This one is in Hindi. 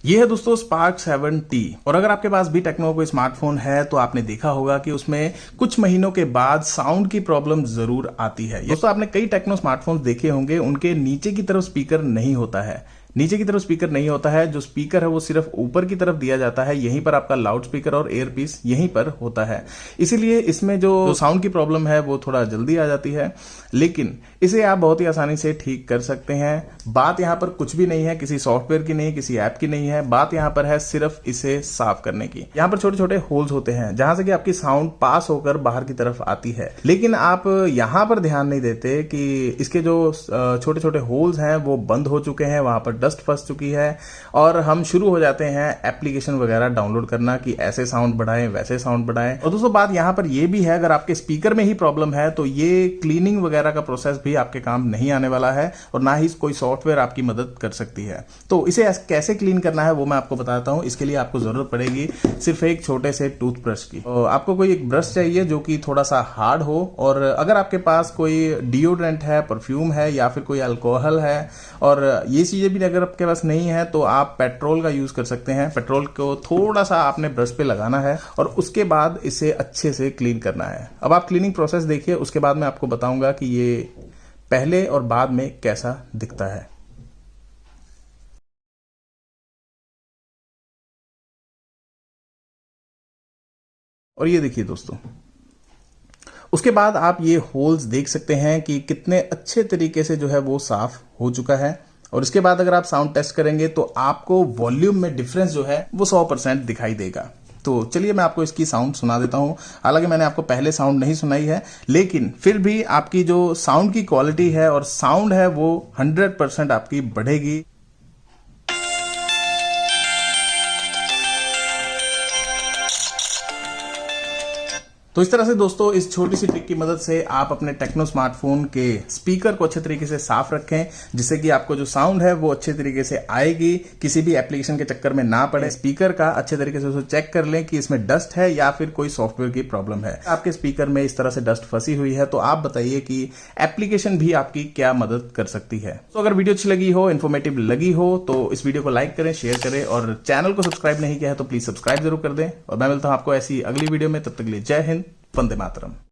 ये है दोस्तों स्पार्क 7T। और अगर आपके पास भी टेक्नो कोई स्मार्टफोन है तो आपने देखा होगा कि उसमें कुछ महीनों के बाद साउंड की प्रॉब्लम जरूर आती है। दोस्तों आपने कई टेक्नो स्मार्टफोन देखे होंगे, उनके नीचे की तरफ स्पीकर नहीं होता है। नीचे की तरफ स्पीकर नहीं होता है, जो स्पीकर है वो सिर्फ ऊपर की तरफ दिया जाता है। यहीं पर आपका लाउड स्पीकर और एयरपीस यहीं पर होता है। इसीलिए इसमें जो साउंड की प्रॉब्लम है वो थोड़ा जल्दी आ जाती है, लेकिन इसे आप बहुत ही आसानी से ठीक कर सकते हैं। बात यहाँ पर कुछ भी नहीं है, किसी सॉफ्टवेयर की नहीं, किसी ऐप की नहीं है। बात यहाँ पर है सिर्फ इसे साफ करने की। यहाँ पर छोटे छोटे होल्स होते हैं जहां से कि आपकी साउंड पास होकर बाहर की तरफ आती है, लेकिन आप यहाँ पर ध्यान नहीं देते कि इसके जो छोटे छोटे होल्स हैं वो बंद हो चुके हैं, वहां पर डस्ट फंस चुकी है और हम शुरू हो जाते हैं एप्लीकेशन वगैरह डाउनलोड करना कि ऐसे साउंड बढ़ाएं, वैसे साउंड बढ़ाएं। और दोस्तों बात यहां पर यह भी है, अगर आपके स्पीकर में ही प्रॉब्लम है तो ये क्लीनिंग वगैरह का प्रोसेस भी आपके काम नहीं आने वाला है और ना ही कोई सॉफ्टवेयर आपकी मदद कर सकती है। तो इसे कैसे क्लीन करना है वो मैं आपको बताता हूं। इसके लिए आपको जरूरत पड़ेगी सिर्फ एक छोटे से टूथब्रश की। आपको कोई एक ब्रश चाहिए जो कि थोड़ा सा हार्ड हो, और अगर आपके पास कोई डिओड्रेंट है, परफ्यूम है या फिर कोई अल्कोहल है और ये चीजें भी अगर आपके पास नहीं है तो आप पेट्रोल का यूज कर सकते हैं। पेट्रोल को थोड़ा सा आपने ब्रश पे लगाना है और उसके बाद इसे अच्छे से क्लीन करना है। अब आप क्लीनिंग प्रोसेस देखिए, उसके बाद मैं आपको बताऊंगा कि ये पहले और बाद में कैसा दिखता है। और ये देखिए दोस्तों, उसके बाद आप ये होल्स देख सकते हैं कि कितने अच्छे तरीके से जो है वो साफ हो चुका है। और इसके बाद अगर आप साउंड टेस्ट करेंगे तो आपको वॉल्यूम में डिफरेंस जो है वो 100% दिखाई देगा। तो चलिए मैं आपको इसकी साउंड सुना देता हूं। हालांकि मैंने आपको पहले साउंड नहीं सुनाई है, लेकिन फिर भी आपकी जो साउंड की क्वालिटी है और साउंड है वो 100% आपकी बढ़ेगी। तो इस तरह से दोस्तों इस छोटी सी ट्रिक की मदद से आप अपने टेक्नो स्मार्टफोन के स्पीकर को अच्छे तरीके से साफ रखें, जिससे कि आपको जो साउंड है वो अच्छे तरीके से आएगी, किसी भी एप्लीकेशन के चक्कर में ना पड़े। स्पीकर का अच्छे तरीके से उसे चेक कर लें कि इसमें डस्ट है या फिर कोई सॉफ्टवेयर की प्रॉब्लम है। आपके स्पीकर में इस तरह से डस्ट फंसी हुई है तो आप बताइए कि एप्लीकेशन भी आपकी क्या मदद कर सकती है। तो अगर वीडियो अच्छी लगी हो, इन्फॉर्मेटिव लगी हो तो इस वीडियो को लाइक करें, शेयर करें और चैनल को सब्सक्राइब नहीं किया है तो प्लीज सब्सक्राइब जरूर कर दें। और मैं मिलता हूं आपको ऐसी अगली वीडियो में, तब तक के लिए जय हिंद, वंदे मातरम।